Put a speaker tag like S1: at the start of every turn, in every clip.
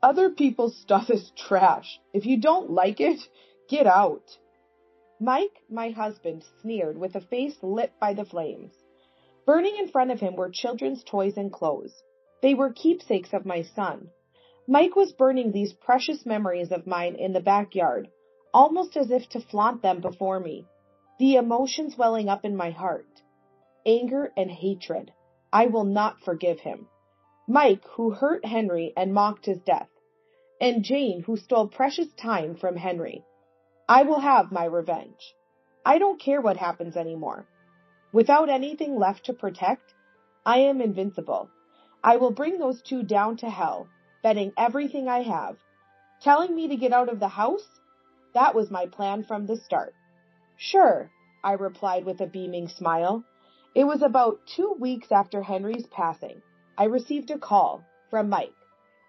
S1: Other people's stuff is trash. If you don't like it, get out. Mike, my husband, sneered with a face lit by the flames. Burning in front of him were children's toys and clothes. They were keepsakes of my son. Mike was burning these precious memories of mine in the backyard, almost as if to flaunt them before me. The emotions welling up in my heart. Anger and hatred. I will not forgive him. Mike, who hurt Henry and mocked his death. And Jane, who stole precious time from Henry. I will have my revenge. I don't care what happens anymore. Without anything left to protect, I am invincible. I will bring those two down to hell, betting everything I have. Telling me to get out of the house? That was my plan from the start. Sure, I replied with a beaming smile. It was about 2 weeks after Henry's passing. I received a call from Mike.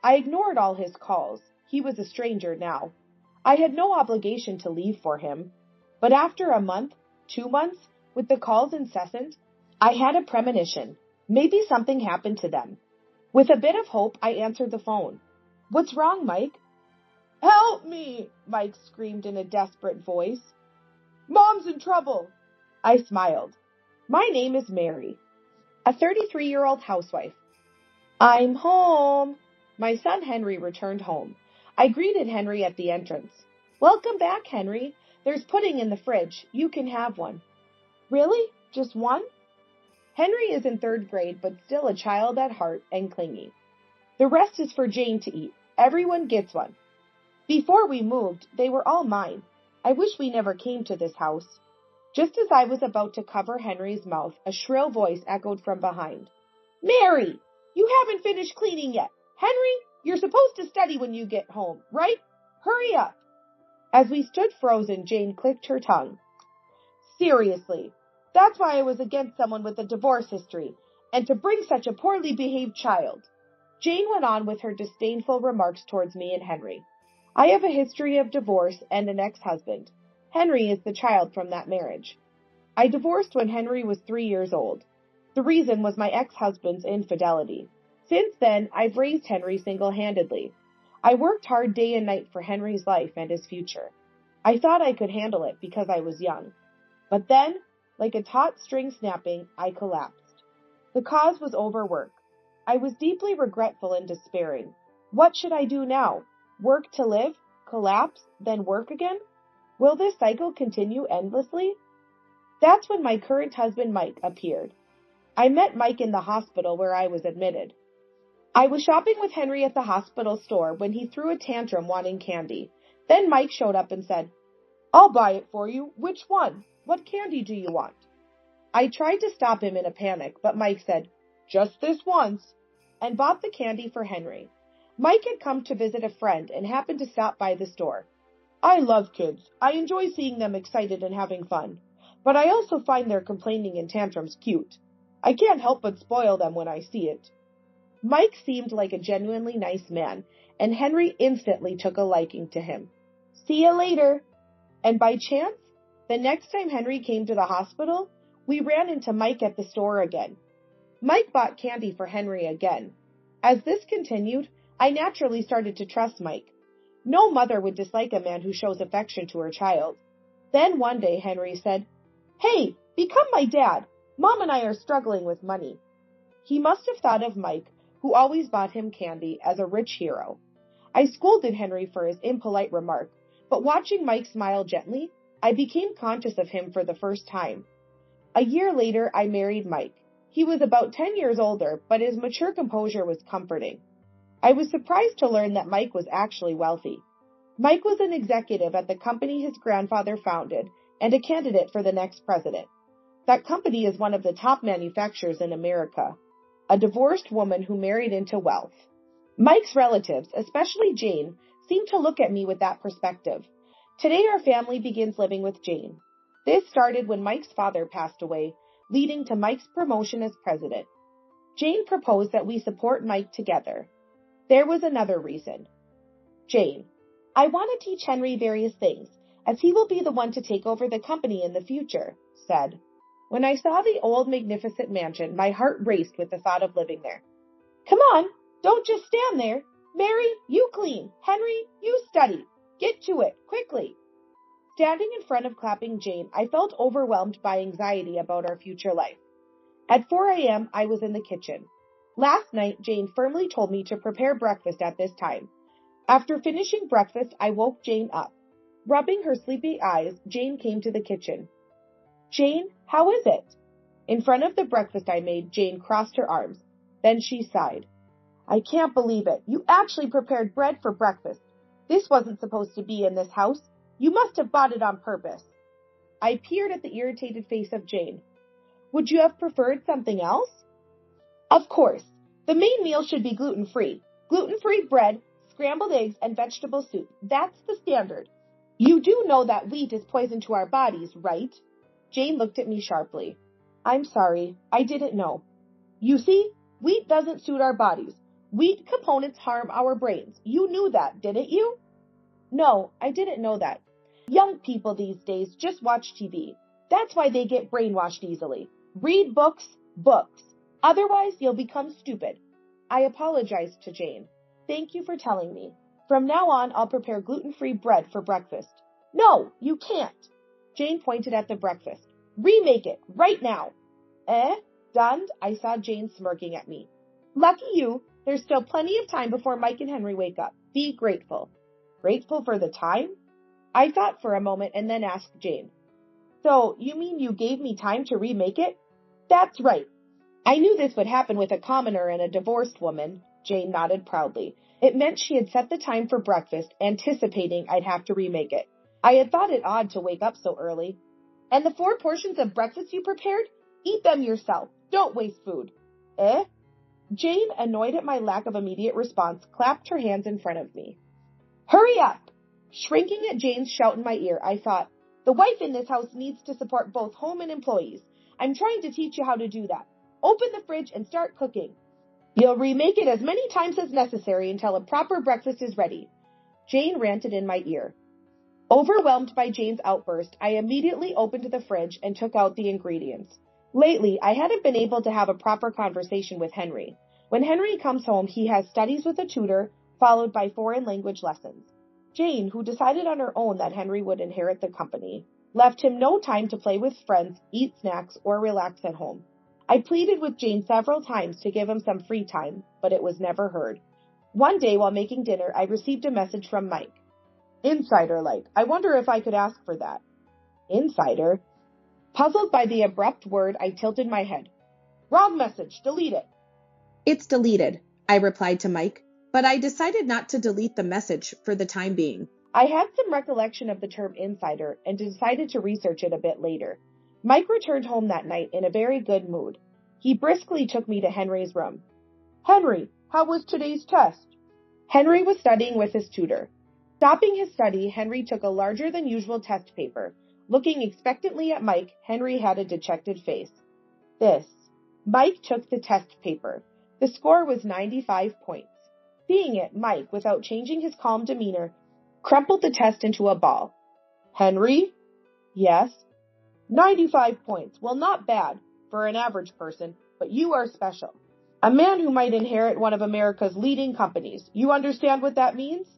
S1: I ignored all his calls. He was a stranger now. I had no obligation to leave for him. But after a month, 2 months, with the calls incessant, I had a premonition. Maybe something happened to them. With a bit of hope, I answered the phone. What's wrong, Mike? Help me, Mike screamed in a desperate voice. Mom's in trouble. I smiled. My name is Mary, a 33-year-old housewife. I'm home. My son Henry returned home. I greeted Henry at the entrance. Welcome back, Henry. There's pudding in the fridge. You can have one. Really? Just one? Henry is in 3rd grade, but still a child at heart and clingy. The rest is for Jane to eat. Everyone gets one. Before we moved, they were all mine. I wish we never came to this house. Just as I was about to cover Henry's mouth, a shrill voice echoed from behind. Mary! You haven't finished cleaning yet. Henry, you're supposed to study when you get home, right? Hurry up. As we stood frozen, Jane clicked her tongue. Seriously, that's why I was against someone with a divorce history, and to bring such a poorly behaved child. Jane went on with her disdainful remarks towards me and Henry. I have a history of divorce and an ex-husband. Henry is the child from that marriage. I divorced when Henry was 3 years old. The reason was my ex-husband's infidelity. Since then, I've raised Henry single-handedly. I worked hard day and night for Henry's life and his future. I thought I could handle it because I was young. But then, like a taut string snapping, I collapsed. The cause was overwork. I was deeply regretful and despairing. What should I do now? Work to live? Collapse? Then work again? Will this cycle continue endlessly? That's when my current husband, Mike, appeared. I met Mike in the hospital where I was admitted. I was shopping with Henry at the hospital store when he threw a tantrum wanting candy. Then Mike showed up and said, I'll buy it for you. Which one? What candy do you want? I tried to stop him in a panic, but Mike said, just this once, and bought the candy for Henry. Mike had come to visit a friend and happened to stop by the store. I love kids. I enjoy seeing them excited and having fun. But I also find their complaining and tantrums cute. I can't help but spoil them when I see it. Mike seemed like a genuinely nice man, and Henry instantly took a liking to him. See you later. And by chance, the next time Henry came to the hospital, we ran into Mike at the store again. Mike bought candy for Henry again. As this continued, I naturally started to trust Mike. No mother would dislike a man who shows affection to her child. Then one day Henry said, Hey, become my dad. Mom and I are struggling with money. He must have thought of Mike, who always bought him candy, as a rich hero. I scolded Henry for his impolite remark, but watching Mike smile gently, I became conscious of him for the first time. A year later, I married Mike. He was about 10 years older, but his mature composure was comforting. I was surprised to learn that Mike was actually wealthy. Mike was an executive at the company his grandfather founded and a candidate for the next president. That company is one of the top manufacturers in America. A divorced woman who married into wealth. Mike's relatives, especially Jane, seem to look at me with that perspective. Today our family begins living with Jane. This started when Mike's father passed away, leading to Mike's promotion as president. Jane proposed that we support Mike together. There was another reason. Jane, I want to teach Henry various things, as he will be the one to take over the company in the future, said. When I saw the old magnificent mansion, my heart raced with the thought of living there. Come on, don't just stand there. Mary, you clean. Henry, you study. Get to it, quickly. Standing in front of clapping Jane, I felt overwhelmed by anxiety about our future life. At 4 a.m., I was in the kitchen. Last night, Jane firmly told me to prepare breakfast at this time. After finishing breakfast, I woke Jane up. Rubbing her sleepy eyes, Jane came to the kitchen. Jane, how is it? In front of the breakfast I made, Jane crossed her arms. Then she sighed. I can't believe it. You actually prepared bread for breakfast. This wasn't supposed to be in this house. You must have bought it on purpose. I peered at the irritated face of Jane. Would you have preferred something else? Of course. The main meal should be gluten-free. Gluten-free bread, scrambled eggs, and vegetable soup. That's the standard. You do know that wheat is poison to our bodies, right? Jane looked at me sharply. I'm sorry. I didn't know. You see, wheat doesn't suit our bodies. Wheat components harm our brains. You knew that, didn't you? No, I didn't know that. Young people these days just watch TV. That's why they get brainwashed easily. Read books. Otherwise, you'll become stupid. I apologized to Jane. Thank you for telling me. From now on, I'll prepare gluten-free bread for breakfast. No, you can't. Jane pointed at the breakfast. Remake it, right now. Stunned, I saw Jane smirking at me. Lucky you, there's still plenty of time before Mike and Henry wake up. Be grateful. Grateful for the time? I thought for a moment and then asked Jane. So, you mean you gave me time to remake it? That's right. I knew this would happen with a commoner and a divorced woman. Jane nodded proudly. It meant she had set the time for breakfast, anticipating I'd have to remake it. I had thought it odd to wake up so early. And the 4 portions of breakfast you prepared? Eat them yourself. Don't waste food. Jane, annoyed at my lack of immediate response, clapped her hands in front of me. Hurry up! Shrinking at Jane's shout in my ear, I thought, the wife in this house needs to support both home and employees. I'm trying to teach you how to do that. Open the fridge and start cooking. You'll remake it as many times as necessary until a proper breakfast is ready. Jane ranted in my ear. Overwhelmed by Jane's outburst, I immediately opened the fridge and took out the ingredients. Lately, I hadn't been able to have a proper conversation with Henry. When Henry comes home, he has studies with a tutor, followed by foreign language lessons. Jane, who decided on her own that Henry would inherit the company, left him no time to play with friends, eat snacks, or relax at home. I pleaded with Jane several times to give him some free time, but it was never heard. One day while making dinner, I received a message from Mike. Insider-like. I wonder if I could ask for that. Insider? Puzzled by the abrupt word, I tilted my head. Wrong message. Delete it.
S2: It's deleted, I replied to Mike, but I decided not to delete the message for the time being.
S1: I had some recollection of the term insider and decided to research it a bit later. Mike returned home that night in a very good mood. He briskly took me to Henry's room. Henry, how was today's test? Henry was studying with his tutor. Stopping his study, Henry took a larger than usual test paper. Looking expectantly at Mike, Henry had a dejected face. This. Mike took the test paper. The score was 95 points. Seeing it, Mike, without changing his calm demeanor, crumpled the test into a ball. Henry? Yes. 95 points. Well, not bad for an average person, but you are special. A man who might inherit one of America's leading companies. You understand what that means?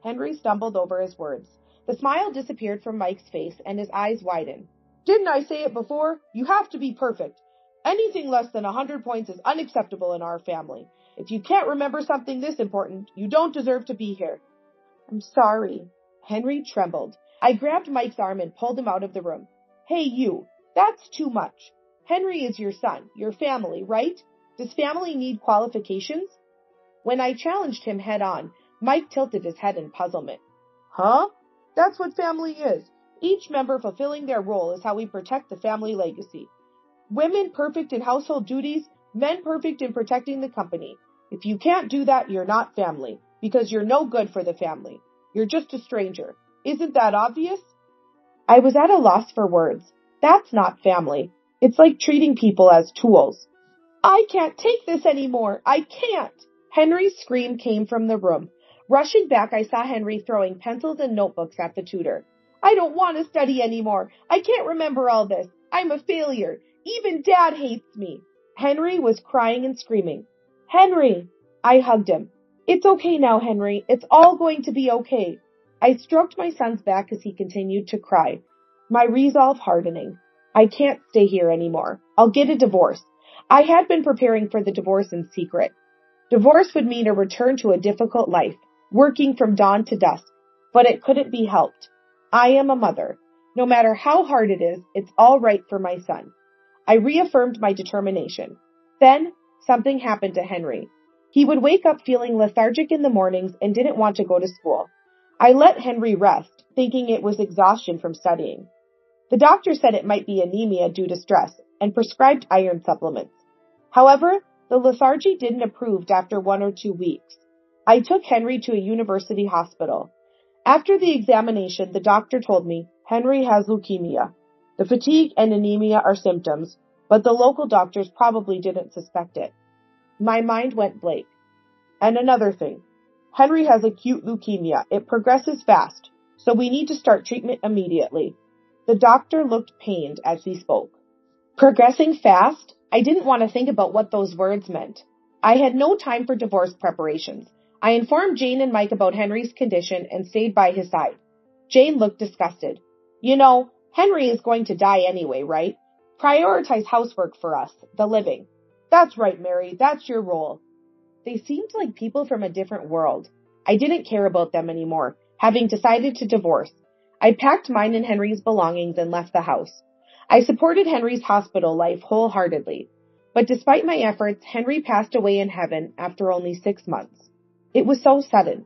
S1: Henry stumbled over his words. The smile disappeared from Mike's face and his eyes widened. Didn't I say it before? You have to be perfect. Anything less than 100 points is unacceptable in our family. If you can't remember something this important, you don't deserve to be here. I'm sorry. Henry trembled. I grabbed Mike's arm and pulled him out of the room. Hey, you. That's too much. Henry is your son, your family, right? Does family need qualifications? When I challenged him head on, Mike tilted his head in puzzlement. Huh? That's what family is. Each member fulfilling their role is how we protect the family legacy. Women perfect in household duties, men perfect in protecting the company. If you can't do that, you're not family, because you're no good for the family. You're just a stranger. Isn't that obvious? I was at a loss for words. That's not family. It's like treating people as tools. I can't take this anymore. I can't. Henry's scream came from the room. Rushing back, I saw Henry throwing pencils and notebooks at the tutor. I don't want to study anymore. I can't remember all this. I'm a failure. Even Dad hates me. Henry was crying and screaming. Henry! I hugged him. It's okay now, Henry. It's all going to be okay. I stroked my son's back as he continued to cry, my resolve hardening. I can't stay here anymore. I'll get a divorce. I had been preparing for the divorce in secret. Divorce would mean a return to a difficult life, working from dawn to dusk, but it couldn't be helped. I am a mother. No matter how hard it is, it's all right for my son. I reaffirmed my determination. Then, something happened to Henry. He would wake up feeling lethargic in the mornings and didn't want to go to school. I let Henry rest, thinking it was exhaustion from studying. The doctor said it might be anemia due to stress and prescribed iron supplements. However, the lethargy didn't improve after 1 or 2 weeks. I took Henry to a university hospital. After the examination, the doctor told me Henry has leukemia. The fatigue and anemia are symptoms, but the local doctors probably didn't suspect it. My mind went blank. And another thing, Henry has acute leukemia. It progresses fast, so we need to start treatment immediately. The doctor looked pained as he spoke. Progressing fast? I didn't want to think about what those words meant. I had no time for divorce preparations. I informed Jane and Mike about Henry's condition and stayed by his side. Jane looked disgusted. You know, Henry is going to die anyway, right? Prioritize housework for us, the living. That's right, Mary. That's your role. They seemed like people from a different world. I didn't care about them anymore, having decided to divorce. I packed mine and Henry's belongings and left the house. I supported Henry's hospital life wholeheartedly. But despite my efforts, Henry passed away in heaven after only 6 months. It was so sudden.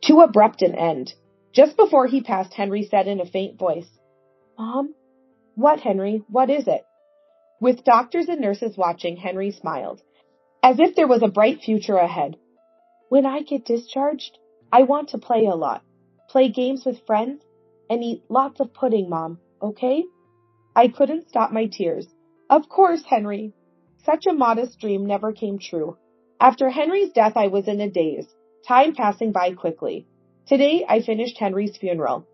S1: Too abrupt an end. Just before he passed, Henry said in a faint voice, Mom? What, Henry? What is it? With doctors and nurses watching, Henry smiled, as if there was a bright future ahead. When I get discharged, I want to play a lot, play games with friends, and eat lots of pudding, Mom, okay? I couldn't stop my tears. Of course, Henry. Such a modest dream never came true. After Henry's death, I was in a daze, time passing by quickly. Today, I finished Henry's funeral.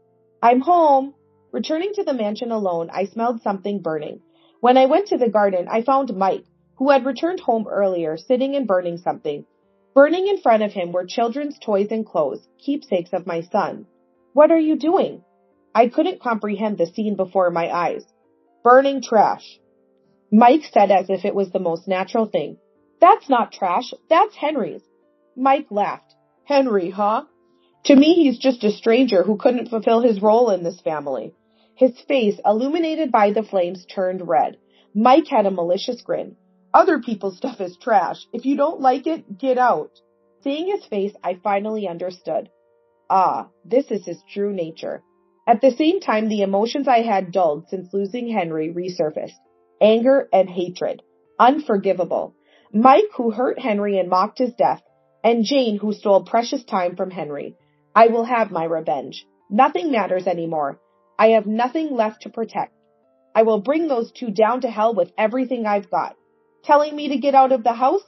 S1: I'm home. Returning to the mansion alone, I smelled something burning. When I went to the garden, I found Mike, who had returned home earlier, sitting and burning something. Burning in front of him were children's toys and clothes, keepsakes of my son. What are you doing? I couldn't comprehend the scene before my eyes. Burning trash. Mike said as if it was the most natural thing. That's not trash, that's Henry's. Mike laughed. Henry, huh? To me, he's just a stranger who couldn't fulfill his role in this family. His face, illuminated by the flames, turned red. Mike had a malicious grin. Other people's stuff is trash. If you don't like it, get out. Seeing his face, I finally understood. Ah, this is his true nature. At the same time, the emotions I had dulled since losing Henry resurfaced. Anger and hatred. Unforgivable. Mike, who hurt Henry and mocked his death, and Jane, who stole precious time from Henry. I will have my revenge. Nothing matters anymore. I have nothing left to protect. I will bring those two down to hell with everything I've got. Telling me to get out of the house?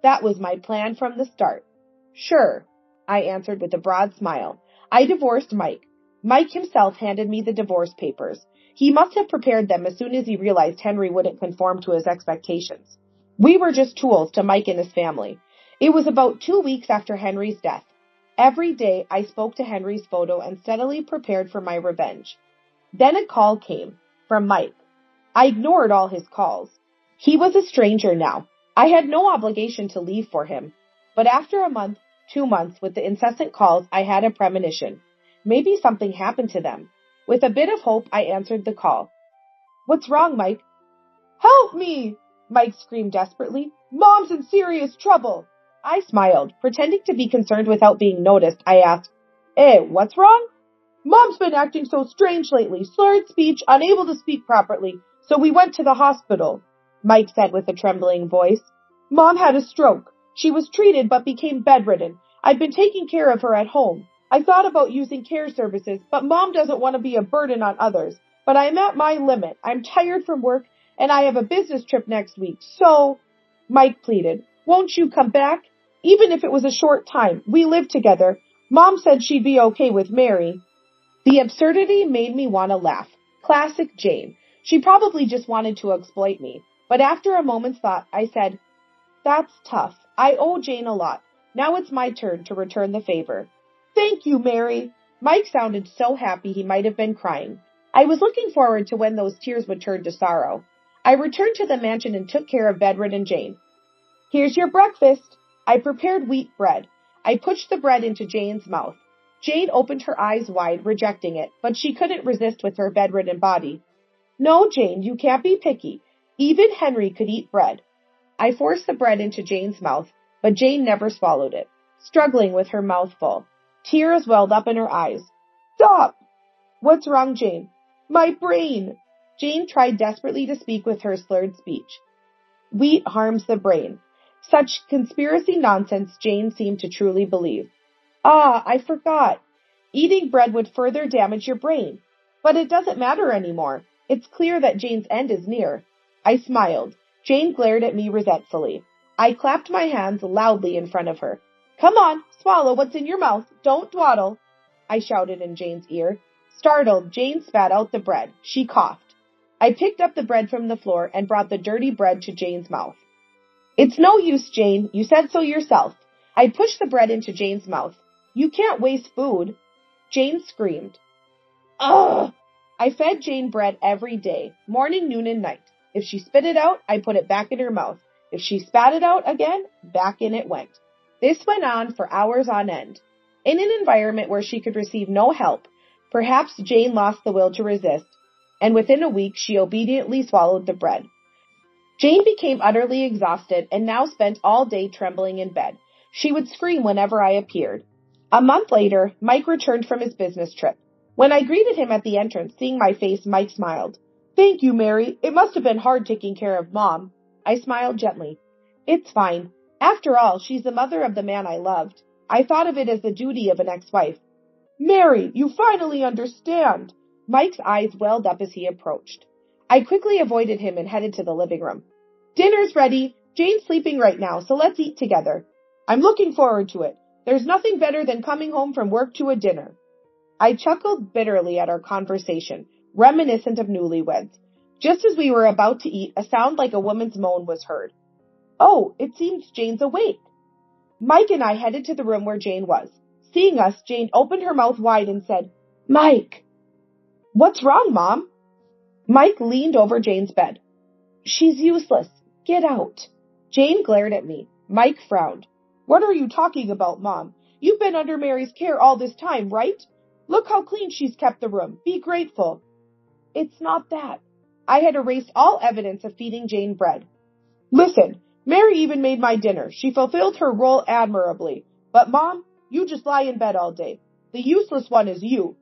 S1: That was my plan from the start. Sure, I answered with a broad smile. I divorced Mike. Mike himself handed me the divorce papers. He must have prepared them as soon as he realized Henry wouldn't conform to his expectations. We were just tools to Mike and his family. It was about 2 weeks after Henry's death. Every day I spoke to Henry's photo and steadily prepared for my revenge. Then a call came, from Mike. I ignored all his calls. He was a stranger now. I had no obligation to leave for him. But after a month, 2 months, with the incessant calls, I had a premonition. Maybe something happened to them. With a bit of hope, I answered the call. What's wrong, Mike? Help me! Mike screamed desperately. Mom's in serious trouble. I smiled, pretending to be concerned without being noticed. I asked, what's wrong? Mom's been acting so strange lately, slurred speech, unable to speak properly, so we went to the hospital, Mike said with a trembling voice. Mom had a stroke. She was treated but became bedridden. I've been taking care of her at home. I thought about using care services, but Mom doesn't want to be a burden on others. But I'm at my limit. I'm tired from work, and I have a business trip next week, so... Mike pleaded, won't you come back? Even if it was a short time. We live together. Mom said she'd be okay with Mary. The absurdity made me want to laugh. Classic Jane. She probably just wanted to exploit me. But after a moment's thought, I said, that's tough. I owe Jane a lot. Now it's my turn to return the favor. Thank you, Mary. Mike sounded so happy he might have been crying. I was looking forward to when those tears would turn to sorrow. I returned to the mansion and took care of bedridden Jane. Here's your breakfast. I prepared wheat bread. I pushed the bread into Jane's mouth. Jane opened her eyes wide, rejecting it, but she couldn't resist with her bedridden body. No, Jane, you can't be picky. Even Henry could eat bread. I forced the bread into Jane's mouth, but Jane never swallowed it, struggling with her mouth full. Tears welled up in her eyes. Stop! What's wrong, Jane? My brain! Jane tried desperately to speak with her slurred speech. Wheat harms the brain. Such conspiracy nonsense Jane seemed to truly believe. Ah, I forgot. Eating bread would further damage your brain. But it doesn't matter anymore. It's clear that Jane's end is near. I smiled. Jane glared at me resentfully. I clapped my hands loudly in front of her. Come on, swallow what's in your mouth. Don't dawdle, I shouted in Jane's ear. Startled, Jane spat out the bread. She coughed. I picked up the bread from the floor and brought the dirty bread to Jane's mouth. It's no use, Jane. You said so yourself. I pushed the bread into Jane's mouth. You can't waste food. Jane screamed. Ugh! I fed Jane bread every day, morning, noon, and night. If she spit it out, I put it back in her mouth. If she spat it out again, back in it went. This went on for hours on end. In an environment where she could receive no help, perhaps Jane lost the will to resist, and within a week she obediently swallowed the bread. Jane became utterly exhausted and now spent all day trembling in bed. She would scream whenever I appeared. A month later, Mike returned from his business trip. When I greeted him at the entrance, seeing my face, Mike smiled. Thank you, Mary. It must have been hard taking care of Mom. I smiled gently. It's fine. After all, she's the mother of the man I loved. I thought of it as the duty of an ex-wife. Mary, you finally understand. Mike's eyes welled up as he approached. I quickly avoided him and headed to the living room. Dinner's ready. Jane's sleeping right now, so let's eat together. I'm looking forward to it. There's nothing better than coming home from work to a dinner. I chuckled bitterly at our conversation, reminiscent of newlyweds. Just as we were about to eat, a sound like a woman's moan was heard. Oh, it seems Jane's awake. Mike and I headed to the room where Jane was. Seeing us, Jane opened her mouth wide and said, Mike! What's wrong, Mom? Mike leaned over Jane's bed. She's useless. Get out. Jane glared at me. Mike frowned. What are you talking about, Mom? You've been under Mary's care all this time, right? Look how clean she's kept the room. Be grateful. It's not that. I had erased all evidence of feeding Jane bread. Listen, Mary even made my dinner. She fulfilled her role admirably. But, Mom, you just lie in bed all day. The useless one is you.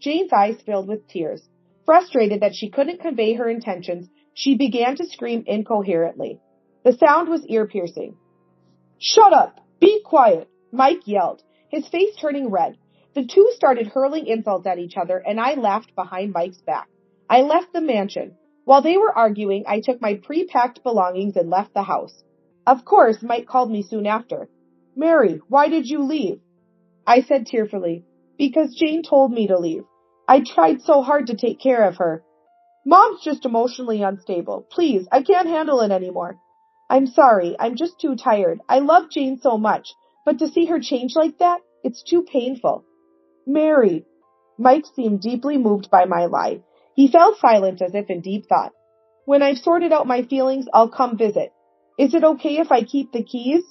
S1: Jane's eyes filled with tears. Frustrated that she couldn't convey her intentions, she began to scream incoherently. The sound was ear-piercing. Shut up! Be quiet! Mike yelled, his face turning red. The two started hurling insults at each other, and I laughed behind Mike's back. I left the mansion. While they were arguing, I took my pre-packed belongings and left the house. Of course, Mike called me soon after. Mary, why did you leave? I said tearfully, because Jane told me to leave. I tried so hard to take care of her. Mom's just emotionally unstable. Please, I can't handle it anymore. I'm sorry, I'm just too tired. I love Jane so much, but to see her change like that, it's too painful. Mary. Mike seemed deeply moved by my lie. He fell silent as if in deep thought. When I've sorted out my feelings, I'll come visit. Is it okay if I keep the keys?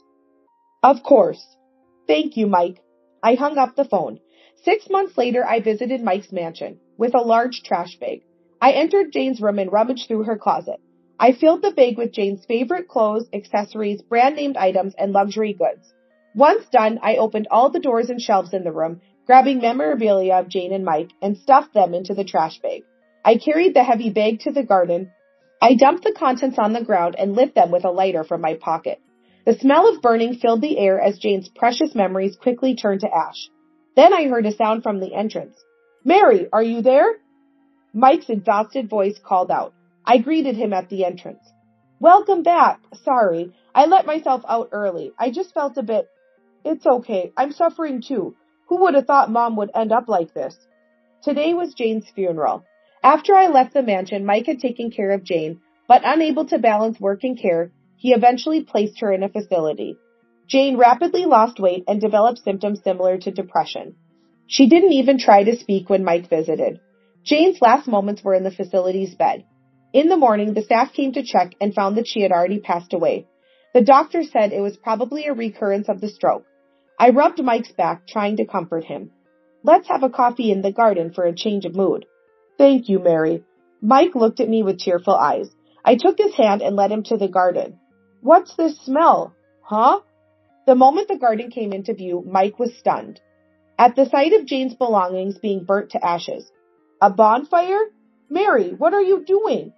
S1: Of course. Thank you, Mike. I hung up the phone. 6 months later, I visited Mike's mansion with a large trash bag. I entered Jane's room and rummaged through her closet. I filled the bag with Jane's favorite clothes, accessories, brand-named items, and luxury goods. Once done, I opened all the doors and shelves in the room, grabbing memorabilia of Jane and Mike, and stuffed them into the trash bag. I carried the heavy bag to the garden. I dumped the contents on the ground and lit them with a lighter from my pocket. The smell of burning filled the air as Jane's precious memories quickly turned to ash. Then I heard a sound from the entrance. Mary, are you there? Mike's exhausted voice called out. I greeted him at the entrance. Welcome back. Sorry, I let myself out early. I just felt a bit... It's okay. I'm suffering too. Who would have thought Mom would end up like this? Today was Jane's funeral. After I left the mansion, Mike had taken care of Jane, but unable to balance work and care, he eventually placed her in a facility. Jane rapidly lost weight and developed symptoms similar to depression. She didn't even try to speak when Mike visited. Jane's last moments were in the facility's bed. In the morning, the staff came to check and found that she had already passed away. The doctor said it was probably a recurrence of the stroke. I rubbed Mike's back, trying to comfort him. Let's have a coffee in the garden for a change of mood. Thank you, Mary. Mike looked at me with tearful eyes. I took his hand and led him to the garden. What's this smell? Huh? The moment the garden came into view, Mike was stunned. At the sight of Jane's belongings being burnt to ashes. A bonfire? Mary, what are you doing?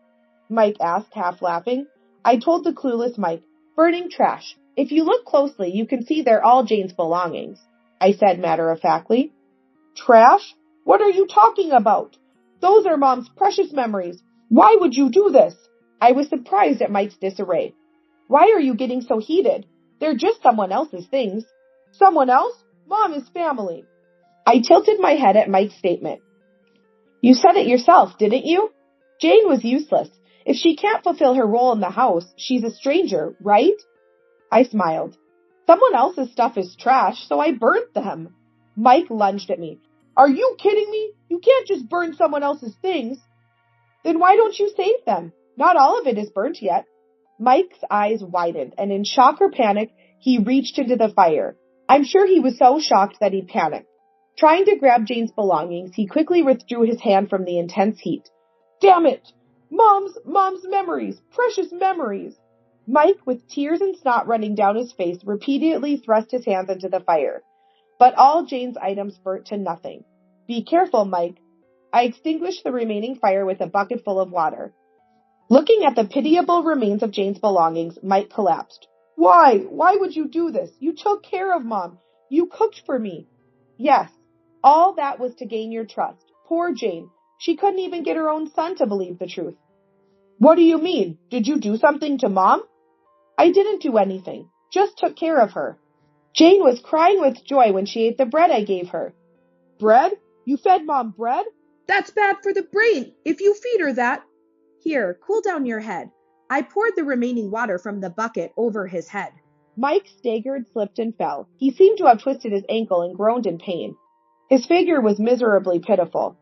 S1: Mike asked, half laughing. I told the clueless Mike, burning trash. If you look closely, you can see they're all Jane's belongings, I said matter-of-factly. Trash? What are you talking about? Those are Mom's precious memories. Why would you do this? I was surprised at Mike's disarray. Why are you getting so heated? They're just someone else's things. Someone else? Mom is family. I tilted my head at Mike's statement. You said it yourself, didn't you? Jane was useless. If she can't fulfill her role in the house, she's a stranger, right? I smiled. Someone else's stuff is trash, so I burnt them. Mike lunged at me. Are you kidding me? You can't just burn someone else's things. Then why don't you save them? Not all of it is burnt yet. Mike's eyes widened, and in shock or panic, he reached into the fire. I'm sure he was so shocked that he panicked. Trying to grab Jane's belongings, he quickly withdrew his hand from the intense heat. Damn it! Mom's memories! Precious memories! Mike, with tears and snot running down his face, repeatedly thrust his hands into the fire. But all Jane's items burnt to nothing. Be careful, Mike. I extinguished the remaining fire with a bucket full of water. Looking at the pitiable remains of Jane's belongings, Mike collapsed. Why? Why would you do this? You took care of Mom. You cooked for me. Yes, all that was to gain your trust. Poor Jane. She couldn't even get her own son to believe the truth. What do you mean? Did you do something to Mom? I didn't do anything. Just took care of her. Jane was crying with joy when she ate the bread I gave her. Bread? You fed Mom bread?
S2: That's bad for the brain, if you feed her that. Here, cool down your head. I poured the remaining water from the bucket over his head.
S1: Mike staggered, slipped, and fell. He seemed to have twisted his ankle and groaned in pain. His figure was miserably pitiful.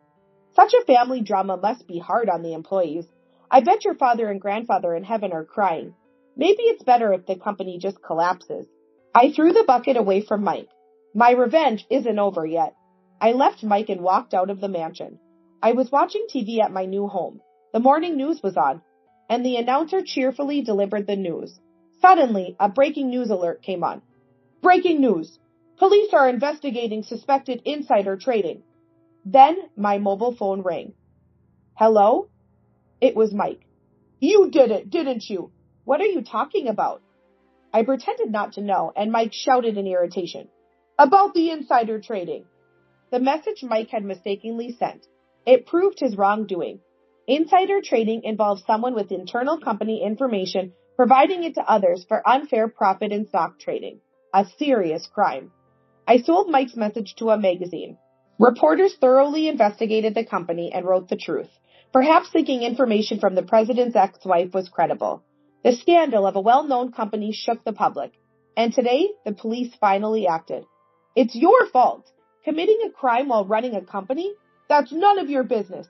S1: Such a family drama must be hard on the employees. I bet your father and grandfather in heaven are crying. Maybe it's better if the company just collapses. I threw the bucket away from Mike. My revenge isn't over yet. I left Mike and walked out of the mansion. I was watching TV at my new home. The morning news was on, and the announcer cheerfully delivered the news. Suddenly, a breaking news alert came on. Breaking news! Police are investigating suspected insider trading. Then my mobile phone rang. Hello? It was Mike. You did it, didn't you? What are you talking about? I pretended not to know, and Mike shouted in irritation. About the insider trading. The message Mike had mistakenly sent. It proved his wrongdoing. Insider trading involves someone with internal company information providing it to others for unfair profit in stock trading. A serious crime. I sold Mike's message to a magazine. Reporters thoroughly investigated the company and wrote the truth. Perhaps thinking information from the president's ex-wife was credible. The scandal of a well-known company shook the public. And today, the police finally acted. It's your fault. Committing a crime while running a company? That's none of your business.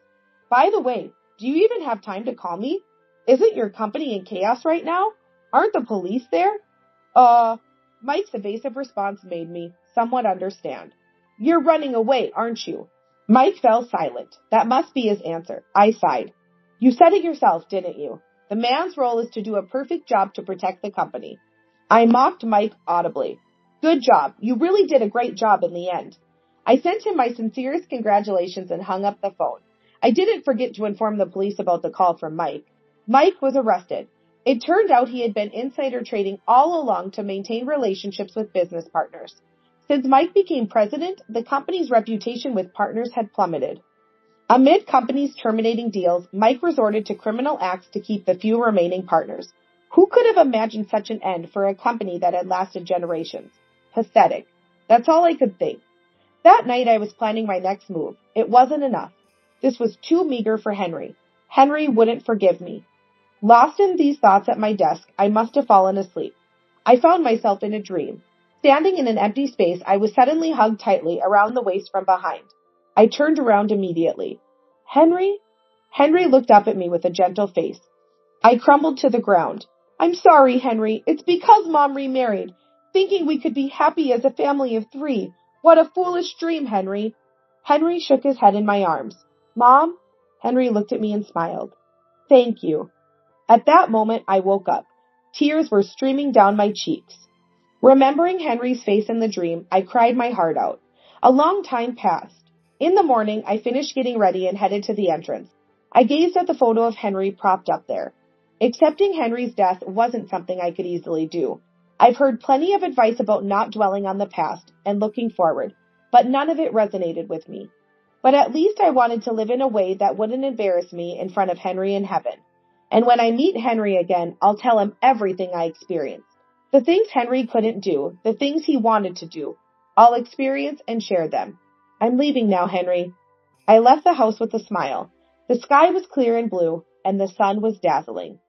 S1: By the way, do you even have time to call me? Isn't your company in chaos right now? Aren't the police there? Mike's evasive response made me somewhat understand. You're running away, aren't you? Mike fell silent. That must be his answer. I sighed. You said it yourself, didn't you? The man's role is to do a perfect job to protect the company. I mocked Mike audibly. Good job. You really did a great job in the end. I sent him my sincerest congratulations and hung up the phone. I didn't forget to inform the police about the call from Mike. Mike was arrested. It turned out he had been insider trading all along to maintain relationships with business partners. Since Mike became president, the company's reputation with partners had plummeted. Amid companies terminating deals, Mike resorted to criminal acts to keep the few remaining partners. Who could have imagined such an end for a company that had lasted generations? Pathetic. That's all I could think. That night I was planning my next move. It wasn't enough. This was too meager for Henry. Henry wouldn't forgive me. Lost in these thoughts at my desk, I must have fallen asleep. I found myself in a dream. Standing in an empty space, I was suddenly hugged tightly around the waist from behind. I turned around immediately. Henry? Henry looked up at me with a gentle face. I crumbled to the ground. I'm sorry, Henry. It's because Mom remarried, thinking we could be happy as a family of 3. What a foolish dream, Henry. Henry shook his head in my arms. Mom? Henry looked at me and smiled. Thank you. At that moment, I woke up. Tears were streaming down my cheeks. Remembering Henry's face in the dream, I cried my heart out. A long time passed. In the morning, I finished getting ready and headed to the entrance. I gazed at the photo of Henry propped up there. Accepting Henry's death wasn't something I could easily do. I've heard plenty of advice about not dwelling on the past and looking forward, but none of it resonated with me. But at least I wanted to live in a way that wouldn't embarrass me in front of Henry in heaven. And when I meet Henry again, I'll tell him everything I experienced. The things Henry couldn't do, the things he wanted to do, I'll experience and share them. I'm leaving now, Henry. I left the house with a smile. The sky was clear and blue, and the sun was dazzling.